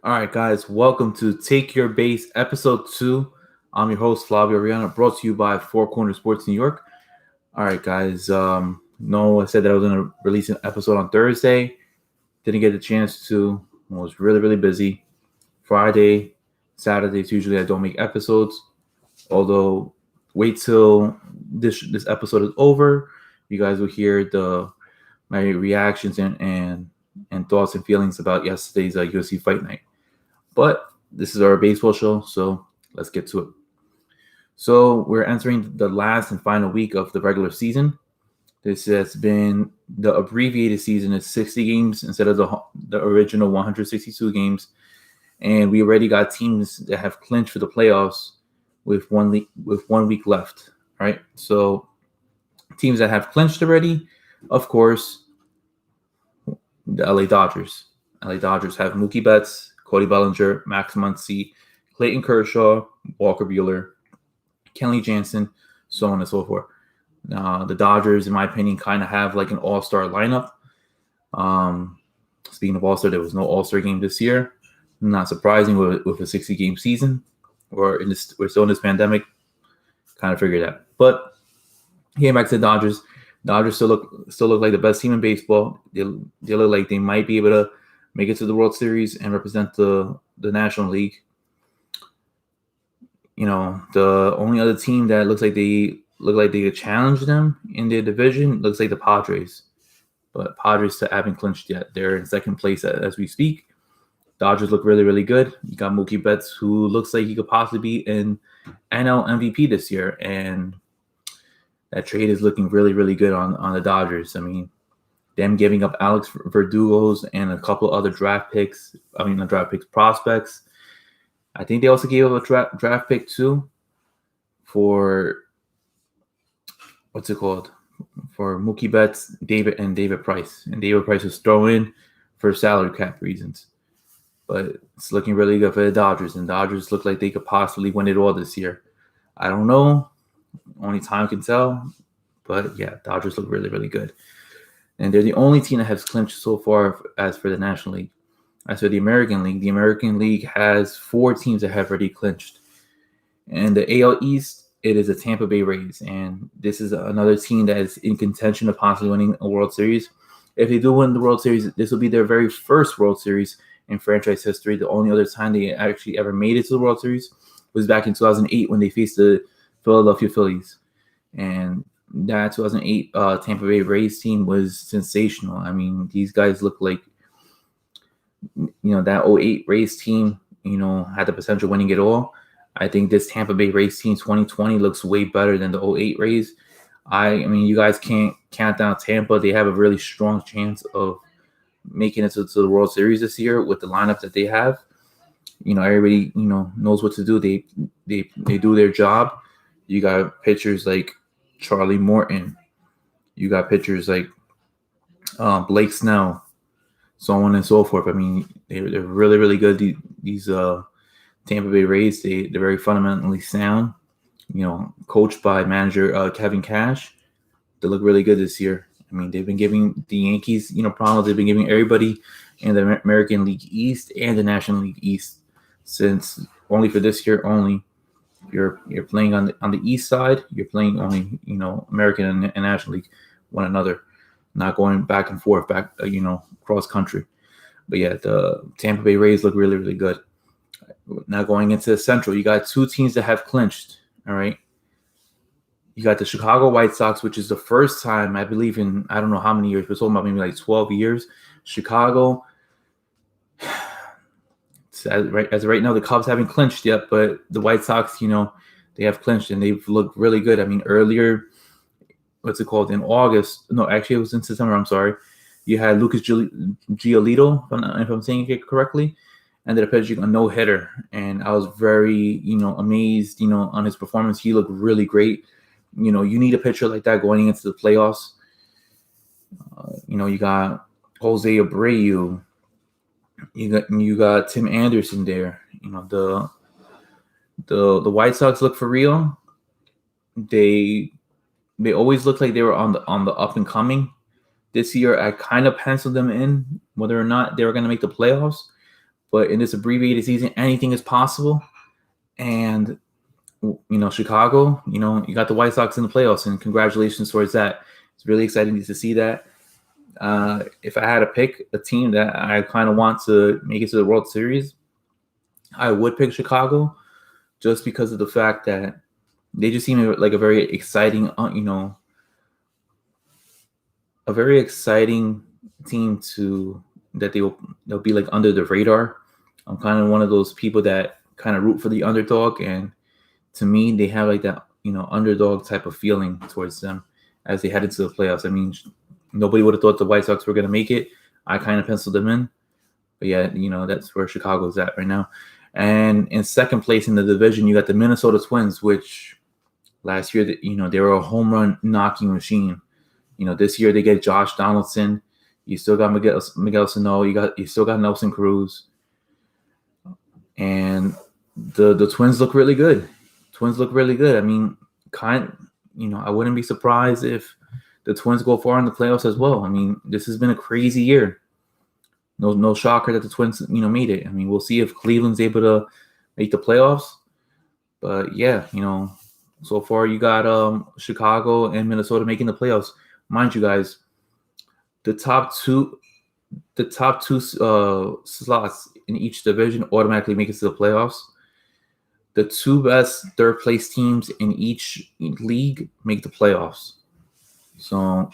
All right, guys, welcome to Take Your Base, episode 2. I'm your host, Flavio Rihanna, brought to you by Four Corner Sports New York. All right, guys, no, I said that I was going to release an episode on Thursday. Didn't get a chance to. I was really, really busy. Friday, Saturdays, usually I don't make episodes. Although, wait till this episode is over. You guys will hear my reactions and thoughts and feelings about yesterday's UFC fight night. But this is our baseball show, so let's get to it. So we're entering the last and final week of the regular season. This has been the abbreviated season is 60 games instead of the original 162 games, and we already got teams that have clinched for the playoffs with 1 week left. Right, so teams that have clinched already, of course, the LA Dodgers. LA Dodgers have Mookie Betts, Cody Bellinger, Max Muncy, Clayton Kershaw, Walker Buehler, Kenley Jansen, so on and so forth. The Dodgers, in my opinion, kind of have like an all-star lineup. Speaking of all-star, there was no all-star game this year. Not surprising with a 60-game season, we're still in this pandemic. Kind of figured that. But getting back to the Dodgers, still look like the best team in baseball. They look like they might be able to make it to the World Series and represent the National League. You know, the only other team that looks like they could challenge them in their division looks like the Padres. But Padres haven't clinched yet. They're in second place as we speak. Dodgers look really, really good. You got Mookie Betts, who looks like he could possibly be an NL MVP this year. And that trade is looking really, really good on the Dodgers. I mean, them giving up Alex Verdugo's and a couple other prospects. I think they also gave up a draft pick too for what's it called? For Mookie Betts, David Price. And David Price was thrown in for salary cap reasons. But it's looking really good for the Dodgers. And Dodgers look like they could possibly win it all this year. I don't know. Only time can tell. But yeah, Dodgers look really, really good. And they're the only team that has clinched so far as for the National League. As for the American League has 4 teams that have already clinched. And the AL East, it is the Tampa Bay Rays. And this is another team that is in contention of possibly winning a World Series. If they do win the World Series, this will be their very first World Series in franchise history. The only other time they actually ever made it to the World Series was back in 2008 when they faced the Philadelphia Phillies. And that 2008 Tampa Bay Rays team was sensational. I mean, these guys look like, that 08 Rays team, had the potential of winning it all. I think this Tampa Bay Rays team 2020 looks way better than the 08 Rays. I mean, you guys can't count down Tampa. They have a really strong chance of making it to the World Series this year with the lineup that they have. Everybody, knows what to do. They do their job. You got pitchers like Charlie Morton. You got pitchers like Blake Snell, so on and so forth. I mean, they're really, really good. These Tampa Bay Rays, they're very fundamentally sound. Coached by manager Kevin Cash. They look really good this year. I mean, they've been giving the Yankees, problems. They've been giving everybody in the American League East and the National League East since only for this year only. You're playing on the East side. You're playing only American and National League one another, not going back and forth cross country. But yeah, the Tampa Bay Rays look really, really good. Now going into the Central, you got 2 teams that have clinched. All right. You got the Chicago White Sox, which is the first time, I believe, in I don't know how many years, but it's talking about maybe like 12 years. Chicago, as of right now, the Cubs haven't clinched yet, but the White Sox, they have clinched and they've looked really good. I mean, earlier, in August? No, actually, it was in September. I'm sorry. You had Lucas Giolito, if I'm saying it correctly, ended up pitching a no-hitter, and I was very, amazed, on his performance. He looked really great. You need a pitcher like that going into the playoffs. You got Jose Abreu. You got Tim Anderson there. The White Sox look for real. They always looked like they were on the up and coming. This year, I kind of penciled them in whether or not they were going to make the playoffs. But in this abbreviated season, anything is possible. And Chicago, you got the White Sox in the playoffs, and congratulations towards that. It's really exciting to see that. If I had to pick a team that I kind of want to make it to the World Series, I would pick Chicago, just because of the fact that they just seem like a very exciting, a very exciting team that they'll be like under the radar. I'm kind of one of those people that kind of root for the underdog, and to me, they have like that underdog type of feeling towards them as they head into the playoffs. I mean, nobody would have thought the White Sox were going to make it. I kind of penciled them in, but yeah, that's where Chicago's at right now. And in second place in the division, you got the Minnesota Twins, which last year, they were a home run knocking machine. This year they get Josh Donaldson. You still got Miguel Sano. You still got Nelson Cruz. And the Twins look really good. I mean, I wouldn't be surprised if the Twins go far in the playoffs as well. I mean, this has been a crazy year. No shocker that the Twins, made it. I mean, we'll see if Cleveland's able to make the playoffs. But yeah, so far you got Chicago and Minnesota making the playoffs. Mind you, guys, the top two slots in each division automatically make it to the playoffs. The two best third place teams in each league make the playoffs. So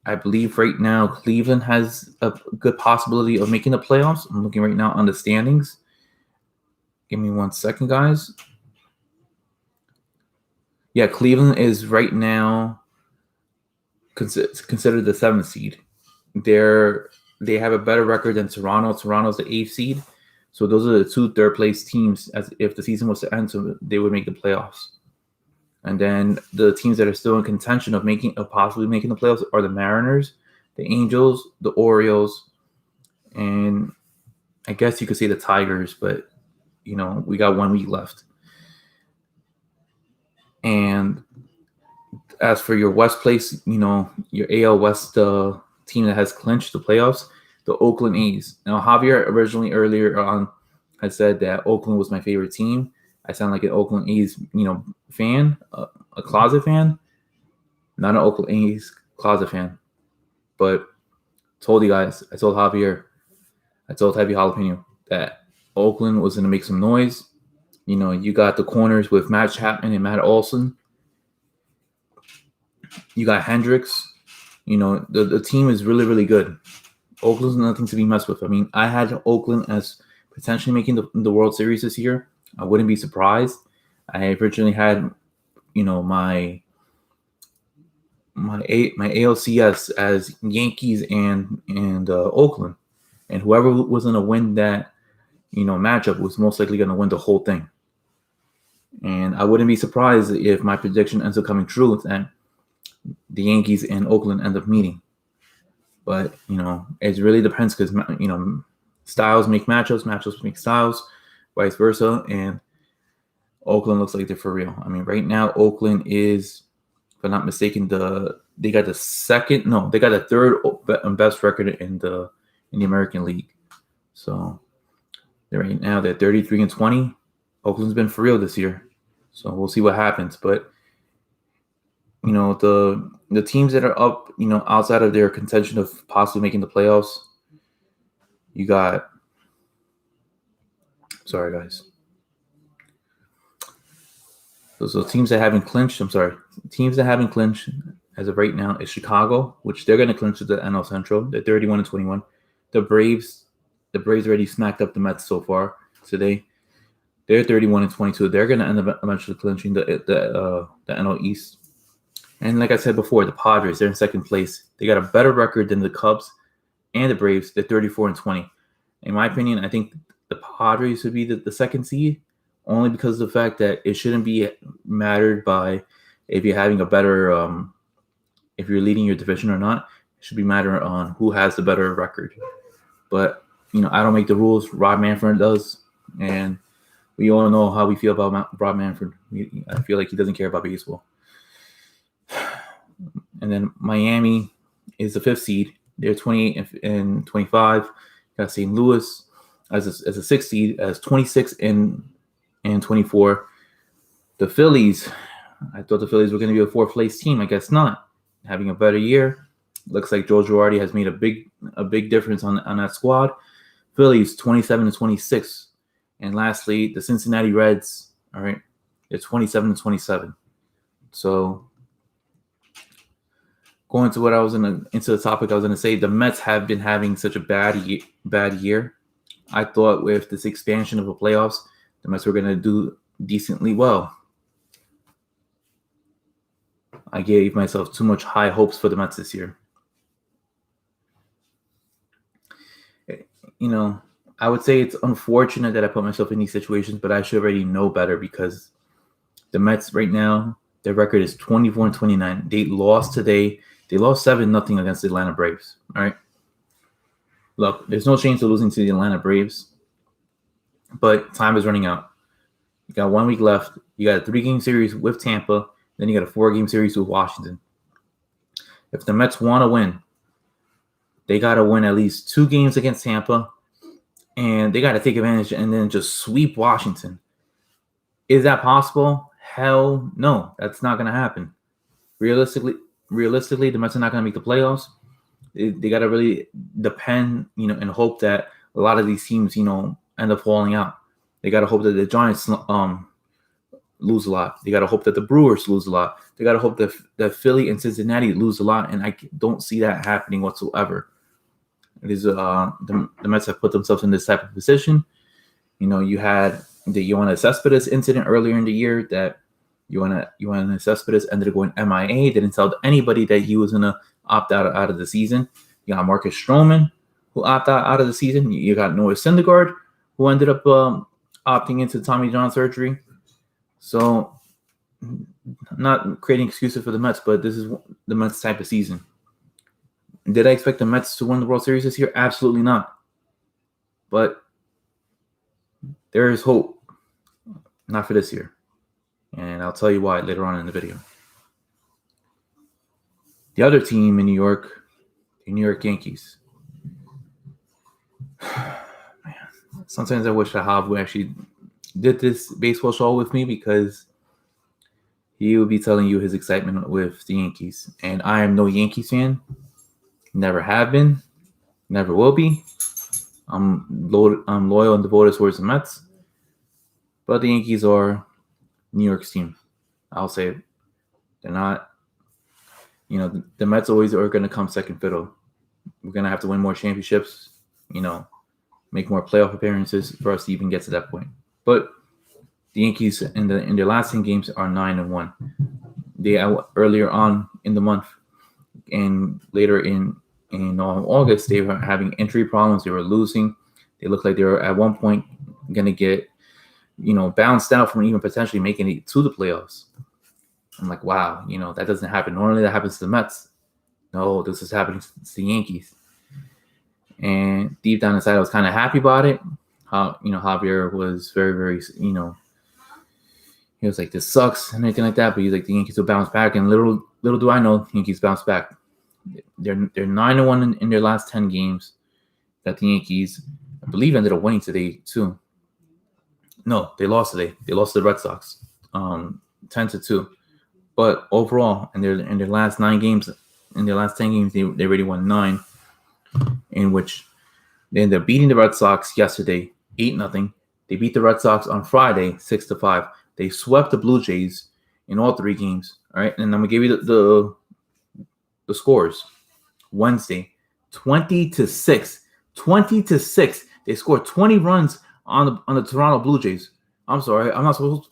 I believe right now Cleveland has a good possibility of making the playoffs. I'm looking right now on the standings. Give me 1 second, guys. Yeah, Cleveland is right now considered the 7th seed. They have a better record than Toronto. Toronto's the 8th seed. So those are the two third place teams. As if the season was to end, so they would make the playoffs. And then the teams that are still in contention of possibly making the playoffs are the Mariners, the Angels, the Orioles, and I guess you could say the Tigers, but we got 1 week left. And as for your West place, your AL West team that has clinched the playoffs, the Oakland A's. Now, Javier originally earlier on had said that Oakland was my favorite team. I sound like an Oakland A's, fan, a closet fan, not an Oakland A's closet fan. But told you guys, I told Heavy Jalapeno that Oakland was going to make some noise. You got the corners with Matt Chapman and Matt Olson. You got Hendricks. The team is really, really good. Oakland's nothing to be messed with. I mean, I had Oakland as potentially making the World Series this year. I wouldn't be surprised. I originally had, my ALCS as Yankees and Oakland, and whoever was going to win that, matchup was most likely going to win the whole thing. And I wouldn't be surprised if my prediction ends up coming true and the Yankees and Oakland end up meeting. But it really depends because styles make matchups make styles, vice versa, and Oakland looks like they're for real. I mean, right now Oakland is, if I'm not mistaken, they got the third best record in the American League. So right now they're 33-20. Oakland's been for real this year, so we'll see what happens. But the teams that are up, outside of their contention of possibly making the playoffs, you got. Sorry, guys. So teams that haven't clinched. Teams that haven't clinched as of right now is Chicago, which they're going to clinch with the NL Central. They're 31-21. The Braves already smacked up the Mets so far today. They're 31-22. They're going to end up eventually clinching the NL East. And like I said before, the Padres, they're in second place. They got a better record than the Cubs and the Braves. They're 34-20. In my opinion, I think the Padres would be the second seed, only because of the fact that it shouldn't be mattered by if you're having a better, if you're leading your division or not. It should be matter on who has the better record. But, I don't make the rules. Rob Manfred does. And we all know how we feel about Rob Manfred. I feel like he doesn't care about baseball. And then Miami is the 5th seed. They're 28-25. Got St. Louis. as a 6 seed as 26 and 24. The Phillies, I thought the Phillies were going to be a fourth place team. I guess not. Having a better year. Looks like Joe Girardi has made a big difference on that squad. Phillies 27 and 26. And lastly, the Cincinnati Reds, all right, they're 27 and 27. So going to what I was into the topic, I was gonna say the Mets have been having such a bad year. I thought with this expansion of the playoffs, the Mets were gonna do decently well. I gave myself too much high hopes for the Mets this year. You know, I would say it's unfortunate that I put myself in these situations, but I should already know better because the Mets right now, their record is 24 and 29. They lost today. They lost 7-0 against the Atlanta Braves. All right. Look, there's no shame to losing to the Atlanta Braves, but time is running out. You got 1 week left. You got a 3-game series with Tampa. Then you got a 4-game series with Washington. If the Mets want to win, they got to win at least 2 games against Tampa, and they got to take advantage and then just sweep Washington. Is that possible? Hell no. That's not going to happen. Realistically, the Mets are not going to make the playoffs. They got to really depend, and hope that a lot of these teams, end up falling out. They got to hope that the Giants lose a lot. They got to hope that the Brewers lose a lot. They got to hope that Philly and Cincinnati lose a lot, and I don't see that happening whatsoever. It is the Mets have put themselves in this type of position. You had the Yoenis Cespedes incident earlier in the year that Yoenis Cespedes ended up going MIA. Didn't tell anybody that he was gonna opt out of the season. You got Marcus Stroman who opted out of the season. You got Noah Syndergaard who ended up opting into Tommy John surgery. So, I'm not creating excuses for the Mets, but this is the Mets type of season. Did I expect the Mets to win the World Series this year? Absolutely not. But there is hope. Not for this year. And I'll tell you why later on in the video. The other team in New York, the New York Yankees. Man, sometimes I wish Ahab actually did this baseball show with me because he would be telling you his excitement with the Yankees. And I am no Yankees fan. Never have been. Never will be. I'm loyal and devoted towards the Mets. But the Yankees are New York's team. I'll say it. They're not, the Mets always are going to come second fiddle. We're going to have to win more championships, make more playoff appearances for us to even get to that point. But the Yankees in their last 10 games are 9-1. They earlier on in the month and later in August, they were having injury problems. They were losing. They looked like they were at one point going to get, bounced out from even potentially making it to the playoffs. I'm like, wow, that doesn't happen. Normally that happens to the Mets. No, this is happening to the Yankees. And deep down inside, I was kind of happy about it. How, Javier was very, very, he was like, this sucks and anything like that. But he's like, the Yankees will bounce back. And little do I know, the Yankees bounce back. They're 9-1 in their last 10 games. That the Yankees, I believe, ended up winning today too. No, they lost today. They lost to the Red Sox, 10-2. But overall, in their last 9 games, in their last 10 games, they already won 9. In which they ended up beating the Red Sox yesterday, 8-0. They beat the Red Sox on Friday, 6-5. They swept the Blue Jays in all 3 games. All right, and I'm gonna give you the scores. Wednesday, 20-6. 20-6. They scored 20 runs on the Toronto Blue Jays. I'm sorry, I'm not supposed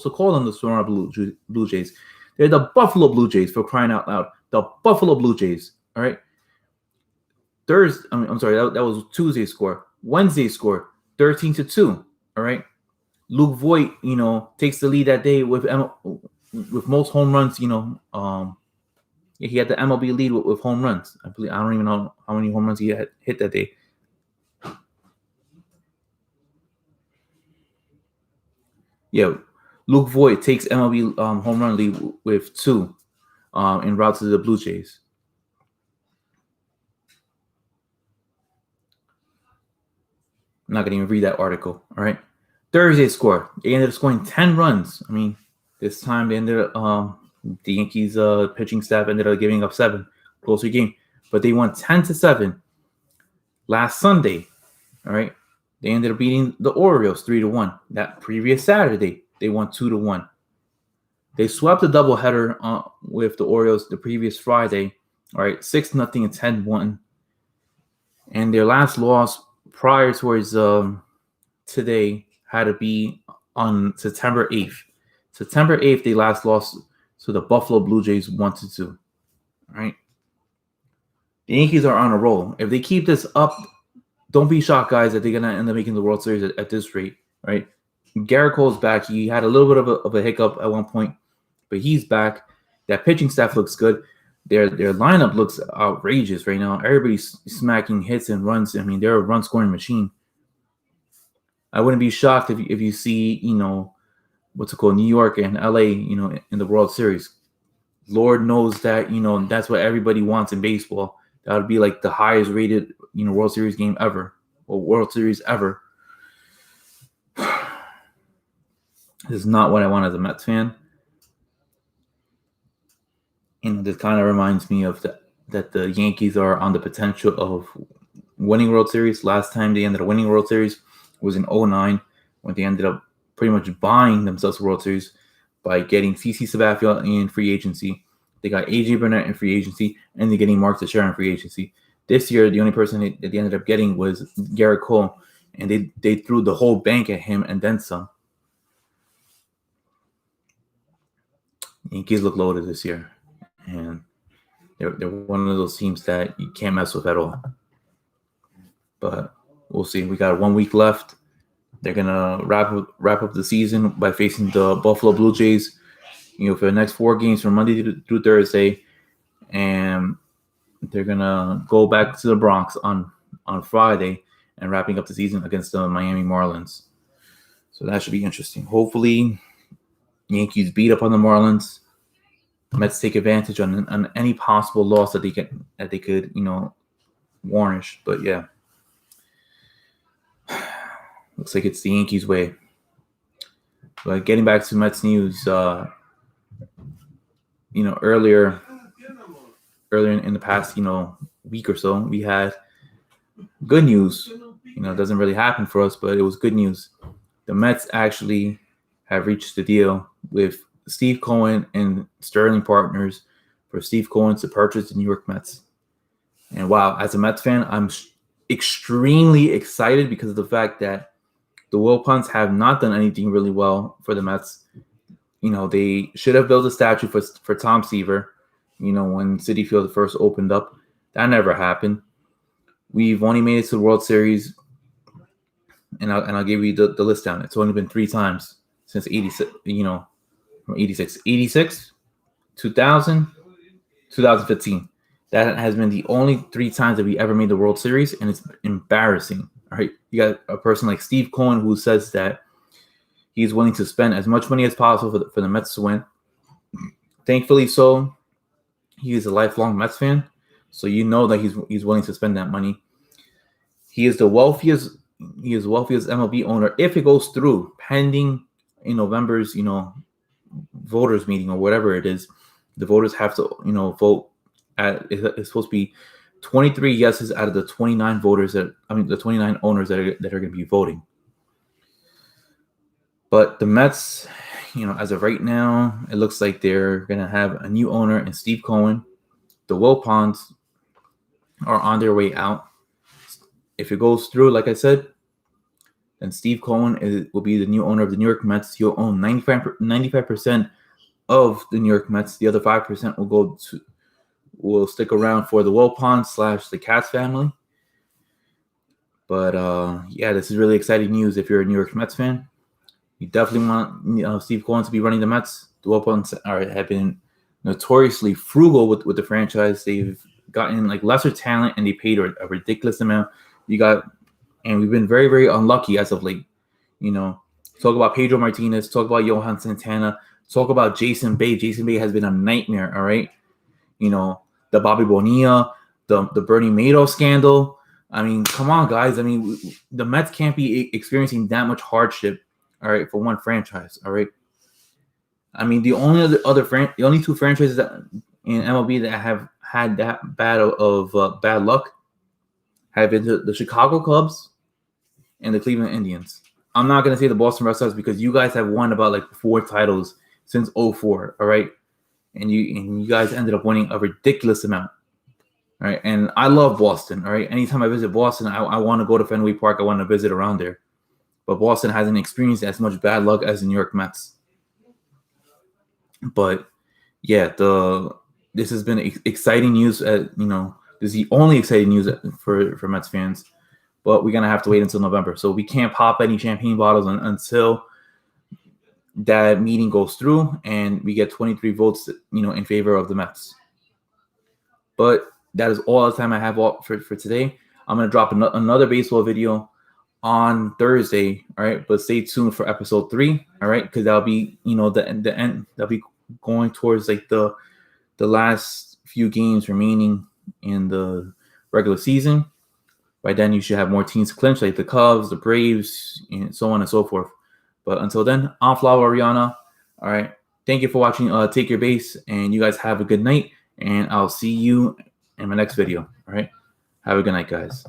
to call them the Toronto Blue Jays. They're the Buffalo Blue Jays, for crying out loud. The Buffalo Blue Jays. All right. Thursday, I'm sorry, that was Tuesday's score. Wednesday's score, 13-2. All right. Luke Voigt, takes the lead that day with most home runs. He had the MLB lead with home runs. I don't even know how many home runs he had hit that day. Yeah, Luke Voigt takes MLB home run lead with 2 en route to the Blue Jays. I'm not going to even read that article. All right. Thursday score. They ended up scoring 10 runs. I mean, this time they ended up, the Yankees pitching staff ended up giving up 7. Closer game. But they won 10-7 last Sunday. All right. They ended up beating the Orioles 3-1. That previous Saturday, they won 2-1. They swept the doubleheader with the Orioles the previous Friday. All right, 6-0 and 10-1. And their last loss prior towards today had to be on September 8th. September 8th, they last lost to the Buffalo Blue Jays 1-2. All right. The Yankees are on a roll. If they keep this up, don't be shocked, guys, that they're going to end up making the World Series at this rate, right? Garrett Cole's back. He had a little bit of a hiccup at one point, but he's back. That pitching staff looks good. Their lineup looks outrageous right now. Everybody's smacking hits and runs. I mean, they're a run-scoring machine. I wouldn't be shocked if you see, what's it called, New York and LA, in the World Series. Lord knows that, that's what everybody wants in baseball. That would be like the highest rated, World Series game ever, or World Series ever. This is not what I want as a Mets fan. This kind of reminds me of that the Yankees are on the potential of winning World Series. Last time they ended up winning World Series was in 2009, when they ended up pretty much buying themselves a World Series by getting CC Sabathia in free agency. They got AJ Burnett in free agency, and they're getting Mark Teixeira in free agency. This year, the only person that they ended up getting was Garrett Cole, and they threw the whole bank at him and then some. Yankees look loaded this year, and they're one of those teams that you can't mess with at all. But we'll see. We got 1 week left. They're gonna wrap up the season by facing the Buffalo Blue Jays, for the next 4 games from Monday through Thursday, and they're gonna go back to the Bronx on Friday and wrapping up the season against the Miami Marlins. So that should be interesting. Hopefully, Yankees beat up on the Marlins. Mets take advantage on any possible loss that they could varnish. But yeah, looks like it's the Yankees' way. But getting back to Mets news, earlier in the past, week or so, we had good news. It doesn't really happen for us, but it was good news. The Mets actually have reached a deal with Steve Cohen and Sterling Partners for Steve Cohen to purchase the New York Mets. And wow, as a Mets fan, I'm extremely excited because of the fact that the Wilpons have not done anything really well for the Mets. They should have built a statue for Tom Seaver, when Citi Field first opened up. That never happened. We've only made it to the World Series, and I'll give you the list down. It's only been 3 times since 86, from 86, 2000, 2015. That has been the only 3 times that we ever made the World Series, and it's embarrassing. All right, you got a person like Steve Cohen who says that he's willing to spend as much money as possible for the Mets to win. Thankfully, so he is a lifelong Mets fan, so that he's willing to spend that money. He is the wealthiest MLB owner if it goes through, pending in November's voters meeting or whatever it is. The voters have to vote. It's supposed to be 23 yeses out of the 29 the 29 owners that are going to be voting. But the Mets, as of right now, it looks like they're going to have a new owner in Steve Cohen. The Wilpons are on their way out. If it goes through, like I said, then Steve Cohen will be the new owner of the New York Mets. He'll own 95% of the New York Mets. The other 5% will stick around for the Wilpons / the Katz family. But this is really exciting news if you're a New York Mets fan. You definitely want Steve Cohen to be running the Mets. The Wilpons have been notoriously frugal with the franchise. They've gotten lesser talent, and they paid a ridiculous amount. And we've been very, very unlucky as of late. Talk about Pedro Martinez, talk about Johan Santana, talk about Jason Bay. Jason Bay has been a nightmare, all right? The Bobby Bonilla, the Bernie Madoff scandal. I mean, come on, guys. I mean, the Mets can't be experiencing that much hardship, all right, for one franchise, all right. I mean, the only two franchises that in MLB that have had that bad of bad luck have been the Chicago Cubs and the Cleveland Indians. I'm not gonna say the Boston Red Sox because you guys have won about like 4 titles since '04, all right, and you guys ended up winning a ridiculous amount. All right, and I love Boston. All right, anytime I visit Boston, I want to go to Fenway Park. I want to visit around there, but Boston hasn't experienced as much bad luck as the New York Mets. But yeah, this has been exciting news. This is the only exciting news for Mets fans. But we're gonna have to wait until November, so we can't pop any champagne bottles until that meeting goes through and we get 23 votes, in favor of the Mets. But that is all the time I have for today. I'm going to drop another baseball video on Thursday. All right. But stay tuned for episode 3. All right. Because that'll be, the end. That'll be going towards like the last few games remaining in the regular season. By then, you should have more teams clinch, like the Cubs, the Braves, and so on and so forth. But until then, I'm Flavo Ariana. All right. Thank you for watching Take Your Base. And you guys have a good night. And I'll see you in my next video. All right. Have a good night, guys.